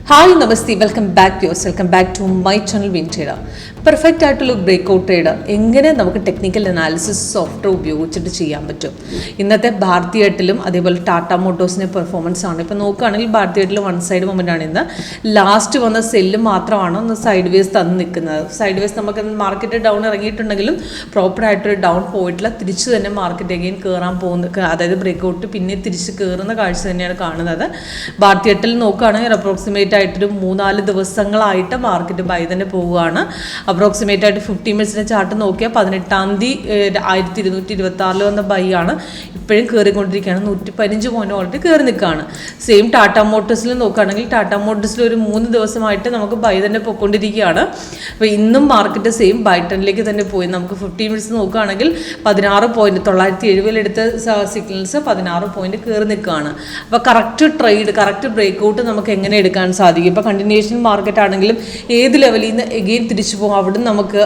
Hi നമസ്തേ, welcome back to my channel win trader. Perfect ആയിട്ടുള്ള breakout trade എങ്ങനെ നമുക്ക് ടെക്നിക്കൽ അനാലിസിസ് സോഫ്റ്റ്വെയർ ഉപയോഗിച്ചിട്ട് ചെയ്യാൻ പറ്റും. ഇന്നത്തെ ഭാരതി എയർടെലും അതേപോലെ ടാറ്റ മോട്ടോഴ്സിൻ്റെ പെർഫോമൻസ് ആണ്. ഇപ്പോൾ നോക്കുകയാണെങ്കിൽ Bharti Airtel one side moment ആണ്. ഇന്ന് ലാസ്റ്റ് വന്ന സെല്ല് മാത്രമാണ് ഒന്ന് സൈഡ് വേസ് തന്ന് നിൽക്കുന്നത്. സൈഡ് വേസ് നമുക്ക് മാർക്കറ്റ് ഡൗൺ ഇറങ്ങിയിട്ടുണ്ടെങ്കിലും പ്രോപ്പറായിട്ടൊരു ഡൗൺ പോയിട്ടില്ല. തിരിച്ച് തന്നെ മാർക്കറ്റ് അഗെയിൻ കയറാൻ പോകുന്ന, അതായത് ബ്രേക്ക്ഔട്ട് പിന്നെ തിരിച്ച് കയറുന്ന കാഴ്ച തന്നെയാണ് കാണുന്നത്. ഭാരതി എയർടെൽ നോക്കുകയാണെങ്കിൽ അപ്രോക്സിമേറ്റ് ആയിട്ടൊരു 3-4 ദിവസങ്ങളായിട്ട് മാർക്കറ്റ് ബൈ തന്നെ പോവുകയാണ്. അപ്രോക്സിമേറ്റ് ആയിട്ട് 50 മിനിറ്റ്സിൻ്റെ ചാർട്ട് നോക്കിയാൽ 18-ാം തീയതി 1226 വന്ന ബൈ ആണ്. ഇപ്പോഴും കയറിക്കൊണ്ടിരിക്കുകയാണ്. 115 പോയിന്റ് ഓൾറെഡി കയറി നിൽക്കുകയാണ്. സെയിം ടാറ്റ മോട്ടോഴ്സിൽ നോക്കുകയാണെങ്കിൽ ടാറ്റ മോട്ടോഴ്സിൽ ഒരു 3 ദിവസമായിട്ട് നമുക്ക് ബൈ തന്നെ പോയിക്കൊണ്ടിരിക്കുകയാണ്. അപ്പോൾ ഇന്നും മാർക്കറ്റ് സെയിം ബൈ ട്രെൻഡിലേക്ക് തന്നെ പോയി. നമുക്ക് 50 മിനിറ്റ്സ് നോക്കുകയാണെങ്കിൽ 16 പോയിന്റ് 970 എടുത്ത സിഗ്നൽസ് 16 പോയിന്റ് കയറി നിൽക്കുകയാണ്. അപ്പോൾ കറക്റ്റ് ട്രേഡ്, കറക്റ്റ് ബ്രേക്ക്ഔട്ട് നമുക്ക് എങ്ങനെ എടുക്കാൻ സാധിക്കും. ഇപ്പോൾ കണ്ടിന്യൂഷൻ മാർക്കറ്റ് ആണെങ്കിലും ഏത് ലെവലിൽ നിന്ന് എഗെയിൻ തിരിച്ചു പോകും, അവിടെ നമുക്ക്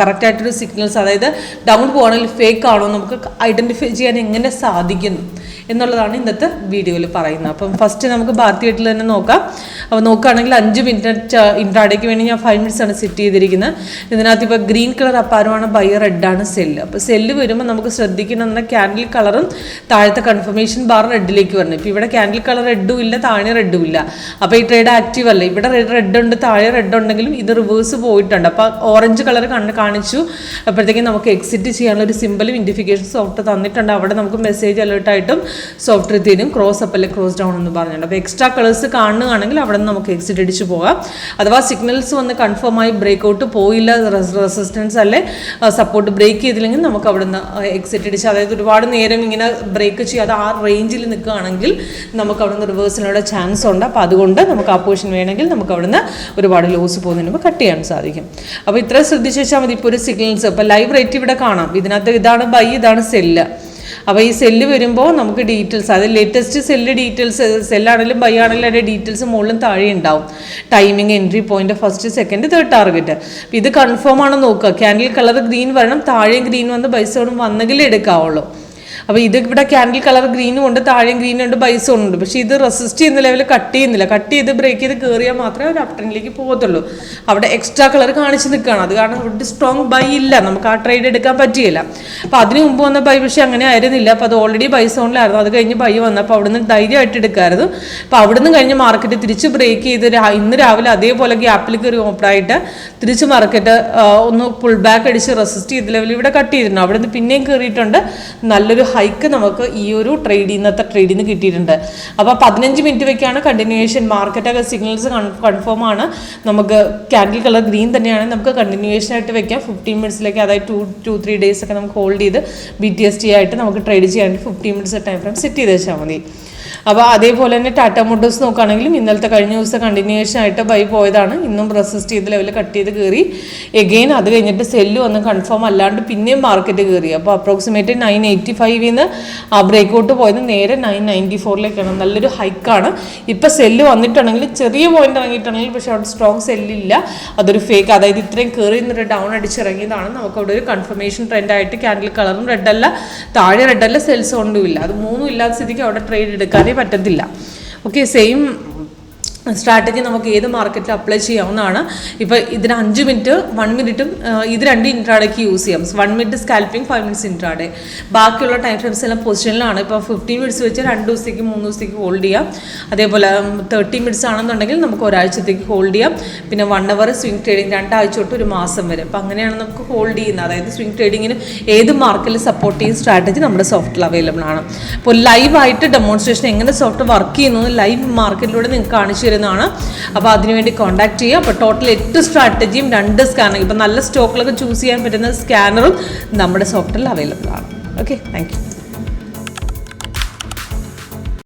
കറക്റ്റായിട്ടൊരു സിഗ്നൽസ്, അതായത് ഡൗൺ പോകണമെങ്കിൽ ഫേക്ക് ആണോ നമുക്ക് ഐഡൻറ്റിഫൈ ചെയ്യാൻ എങ്ങനെ സാധിക്കുന്നു എന്നുള്ളതാണ് ഇന്നത്തെ വീഡിയോയിൽ പറയുന്നത്. അപ്പം ഫസ്റ്റ് നമുക്ക് ഭാരതി എയർടെൽ തന്നെ നോക്കാം. അപ്പോൾ നോക്കുകയാണെങ്കിൽ 5 മിനിറ്റ് ഇൻട്രാഡേക്ക് വേണ്ടി ഞാൻ 5 മിനിറ്റ്സ് ആണ് സെറ്റ് ചെയ്തിരിക്കുന്നത്. ഇതിനകത്ത് ഇപ്പോൾ ഗ്രീൻ കളർ അപ്പാരമാണ് ബൈ, റെഡാണ് സെല്ല്. അപ്പോൾ സെല്ല് വരുമ്പോൾ നമുക്ക് ശ്രദ്ധിക്കണം, ക്യാൻഡിൽ കളറും താഴത്തെ കൺഫർമേഷൻ ബാർ റെഡിലേക്ക് വരണം. ഇപ്പോൾ ഇവിടെ ക്യാൻഡിൽ കളർ റെഡും ഇല്ല, താഴെ റെഡും ഇല്ല. അപ്പോൾ ഈ ട്രേഡ് ആക്റ്റീവ് അല്ല. ഇവിടെ റെഡ് ഉണ്ട്, താഴെ റെഡ് ഉണ്ടെങ്കിലും ഇത് റിവേഴ്സ് പോയിട്ടുണ്ട്. അപ്പോൾ ഓറഞ്ച് കളർ കാണിച്ചു. അപ്പോഴത്തേക്കും നമുക്ക് എക്സിറ്റ് ചെയ്യാനുള്ള ഒരു സിമ്പിളും ഇൻഡിഫിക്കേഷൻ സോഫ്റ്റ് തന്നിട്ടുണ്ട്. അവിടെ നമുക്ക് മെസ്സേജ് അലേർട്ടായിട്ടും സോഫ്റ്റ്വെയർ തീരും ക്രോസ് അപ്പ് അല്ലെ ക്രോസ് ഡൗൺ എന്ന് പറഞ്ഞിട്ടുണ്ട്. അപ്പോൾ എക്സ്ട്രാ കളേഴ്സ് കാണുകയാണെങ്കിൽ അവിടെ നിന്ന് നമുക്ക് എക്സിറ്റ് അടിച്ച് പോകാം. അഥവാ സിഗ്നൽസ് വന്ന് കൺഫേം ആയി ബ്രേക്ക്ഔട്ട് പോയില്ല, റെസിസ്റ്റൻസ് അല്ലെ സപ്പോർട്ട് ബ്രേക്ക് ചെയ്തില്ലെങ്കിൽ നമുക്ക് അവിടെ നിന്ന് എക്സിറ്റ് അടിച്ച്, അതായത് ഒരുപാട് നേരം ഇങ്ങനെ ബ്രേക്ക് ചെയ്യാതെ ആ റേഞ്ചിൽ നിൽക്കുകയാണെങ്കിൽ നമുക്ക് അവിടെ നിന്ന് റിവേഴ്സിനുള്ള ചാൻസ് ഉണ്ട്. അപ്പോൾ അതുകൊണ്ട് നമുക്ക് ആ പൊസിഷൻ വേണമെങ്കിൽ നമുക്ക് അവിടെ നിന്ന് ഒരുപാട് ലോസ് പോകുന്നതിന് മുമ്പ് കട്ട് ചെയ്യാൻ സാധിക്കും. അപ്പോൾ ഇത്ര ശ്രദ്ധിച്ച് വെച്ചാൽ മതി. ഇപ്പോൾ ഒരു സിഗ്നൽസ്, ഇപ്പോൾ ലൈവ് റേറ്റ് ഇവിടെ കാണാം. ഇതിനകത്ത് ഇതാണ് ബൈ, ഇതാണ് സെല്ല്. അപ്പോൾ ഈ സെല്ല് വരുമ്പോൾ നമുക്ക് ഡീറ്റെയിൽസ്, അത് ലേറ്റസ്റ്റ് സെല്ല് ഡീറ്റെയിൽസ്, സെല്ലാണെങ്കിലും ബൈ ആണെങ്കിലും അതിൻ്റെ ഡീറ്റെയിൽസ് മുകളിലും താഴെ ഉണ്ടാവും. Timing, entry point, first, second, third target. ഇത് കൺഫേം ആണെന്ന് നോക്കുക. ക്യാൻഡിൽ കളർ ഗ്രീൻ വരണം, താഴെയും ഗ്രീൻ വന്ന് ബൈസോണും വന്നെങ്കിലേ എടുക്കാവുള്ളൂ. അപ്പോൾ ഇത് ഇവിടെ ക്യാൻഡിൽ കളർ ഗ്രീനും ഉണ്ട്, താഴെയും ഗ്രീനും ഉണ്ട്, ബൈസോണും ഉണ്ട്. പക്ഷേ ഇത് റെസിസ്റ്റ് ചെയ്യുന്ന ലെവലിൽ കട്ട് ചെയ്യുന്നില്ല. കട്ട് ചെയ്ത് ബ്രേക്ക് ചെയ്ത് കയറിയാൽ മാത്രമേ ഒരു അപ് ട്രെൻഡിലേക്ക് പോകത്തുള്ളൂ. അവിടെ എക്സ്ട്രാ കളർ കാണിച്ച് നിൽക്കുകയാണ്. അത് കാരണം ഇവിടെ സ്ട്രോങ് ബൈ ഇല്ല, നമുക്ക് ആ ട്രേഡ് എടുക്കാൻ പറ്റിയില്ല. അപ്പോൾ അതിന് മുമ്പ് വന്ന ബൈ പക്ഷേ അങ്ങനെ ആയിരുന്നില്ല. അപ്പോൾ അത് ഓൾറെഡി ബൈസോണിലായിരുന്നു. അത് കഴിഞ്ഞ് ബൈ വന്നപ്പോൾ അവിടെ നിന്ന് ധൈര്യമായിട്ട് എടുക്കാമായിരുന്നു. അപ്പോൾ അവിടെ നിന്ന് കഴിഞ്ഞ് മാർക്കറ്റ് തിരിച്ച് ബ്രേക്ക് ചെയ്ത് ഇന്ന് രാവിലെ അതേപോലെ ഗ്യാപ്പിൽ കയറി ഓപ്പണായിട്ട് തിരിച്ച് മാർക്കറ്റ് ഒന്ന് പുൾ ബാക്ക് അടിച്ച് റെസിസ്റ്റ് ചെയ്ത ലെവലിൽ ഇവിടെ കട്ട് ചെയ്തിട്ടുണ്ട്. അവിടെ നിന്ന് പിന്നെയും കയറിയിട്ടുണ്ട്. നല്ലൊരു ഹൈക്ക് നമുക്ക് ഈ ഒരു ഇന്നത്തെ ട്രേഡിൽ നിന്ന് കിട്ടിയിട്ടുണ്ട്. അപ്പോൾ 15 മിനിറ്റ് വയ്ക്കാണ് കണ്ടിന്യൂവേഷൻ. മാർക്കറ്റൊക്കെ സിഗ്നൽസ് കൺഫേം ആണ്. നമുക്ക് ക്യാൻഡിൽ കളർ ഗ്രീൻ തന്നെയാണ്. നമുക്ക് കണ്ടിന്യൂവേഷൻ ആയിട്ട് വെക്കാം 15 മിനിറ്റ്സിലേക്ക്, അതായത് 2-3 ഡേയ്സ് ഒക്കെ നമുക്ക് ഹോൾഡ് ചെയ്ത് BTST ആയിട്ട് നമുക്ക് ട്രേഡ് ചെയ്യാൻ 15 മിനിറ്റ്സ് ടൈം ഫ്രെയിം സെറ്റ് ചെയ്ത് വെച്ചാൽ മതി. അപ്പോൾ അതേപോലെ തന്നെ ടാറ്റ മോട്ടോഴ്സ് നോക്കുകയാണെങ്കിലും ഇന്നലത്തെ കഴിഞ്ഞ ദിവസം കണ്ടിന്യൂവേഷൻ ആയിട്ട് ബൈ പോയതാണ്. ഇന്നും റെസിസ്റ്റ് ചെയ്ത് ലെവലിൽ കട്ട് ചെയ്ത് കയറി എഗെയിൻ. അത് കഴിഞ്ഞിട്ട് സെല്ല് വന്ന് കൺഫേം അല്ലാണ്ട് പിന്നെയും മാർക്കറ്റ് കയറി. അപ്പോൾ അപ്രോക്സിമേറ്റ് 985 നിന്ന് ആ ബ്രേക്ക്ഔട്ട് പോയത് നേരെ 994ലേക്കാണ്. നല്ലൊരു ഹൈക്കാണ്. ഇപ്പോൾ സെല്ല് വന്നിട്ടുണ്ടെങ്കിൽ ചെറിയ പോയിന്റ് ഇറങ്ങിയിട്ടുണ്ടെങ്കിൽ പക്ഷേ അവിടെ സ്ട്രോങ് സെല്ലില്ല. അതൊരു ഫേക്ക്, അതായത് ഇത്രയും കയറി നിന്നൊരു ഡൗൺ അടിച്ചിറങ്ങിയതാണ്. നമുക്ക് അവിടെ ഒരു കൺഫർമേഷൻ ട്രെൻഡായിട്ട് ക്യാൻഡിൽ കളറും റെഡല്ല, താഴെ റെഡല്ല, സെൽസ് കൊണ്ടും ഇല്ല. അത് മൂന്നും ഇല്ലാത്ത സ്ഥിതിക്ക് അവിടെ ട്രേഡ് എടുക്കാനേ പറ്റത്തില്ല. ഓക്കെ, സെയിം സ്ട്രാറ്റജി നമുക്ക് ഏത് മാർക്കറ്റിൽ അപ്ലൈ ചെയ്യാവുന്നതാണ്. ഇപ്പോൾ ഇതിന് 5 മിനിറ്റ് 1 മിനിറ്റും ഇത് 2 ഇൻട്രാഡേക്ക് യൂസ് ചെയ്യാം. 1 മിനിറ്റ് സ്കാൽപ്പിംഗ്, 5 മിനിറ്റ്സ് ഇൻട്രാഡേ. ബാക്കിയുള്ള ടൈം ഫ്രെയിംസ് എല്ലാം പൊസിഷനിലാണ്. ഇപ്പോൾ 15 മിനിറ്റ്സ് വെച്ച് 2 ദിവസത്തേക്ക് 3 ദിവസത്തേക്ക് ഹോൾഡ് ചെയ്യാം. അതേപോലെ 30 മിനിറ്റ്സ് ആണെന്നുണ്ടെങ്കിൽ നമുക്ക് ഒരാഴ്ചത്തേക്ക് ഹോൾഡ് ചെയ്യാം. പിന്നെ 1 അവർ സ്വിംഗ് ട്രേഡിംഗ് 2 ആഴ്ച തൊട്ട് 1 മാസം വരെ. അപ്പോൾ അങ്ങനെയാണ് നമുക്ക് ഹോൾഡ് ചെയ്യുന്നത്. അതായത് സ്വിംഗ് ട്രേഡിങ്ങിന് ഏത് മാർക്കറ്റിൽ സപ്പോർട്ട് ചെയ്യുന്ന സ്ട്രാറ്റജി നമ്മുടെ സോഫ്റ്റ്വെയർ അവൈലബിൾ ആണ്. അപ്പോൾ ലൈവായിട്ട് ഡെമോൺസ്ട്രേഷൻ എങ്ങനെ സോഫ്റ്റ്വെയർ വർക്ക് ചെയ്യുന്നത് ലൈവ് മാർക്കറ്റിലൂടെ നിങ്ങൾക്ക് കാണിച്ചു തരുന്നതാണ്. അപ്പോൾ അതിനുവേണ്ടി കോൺടാക്ട് ചെയ്യുക. അപ്പോൾ ടോട്ടൽ 8 സ്ട്രാറ്റജിയും 2 സ്കാനറും, ഇപ്പോൾ നല്ല സ്റ്റോക്കിലൊക്കെ ചൂസ് ചെയ്യാൻ പറ്റുന്ന സ്കാനറും നമ്മുടെ സോഫ്റ്റ്വെയറിൽ അവൈലബിൾ ആണ്. Okay, thank you.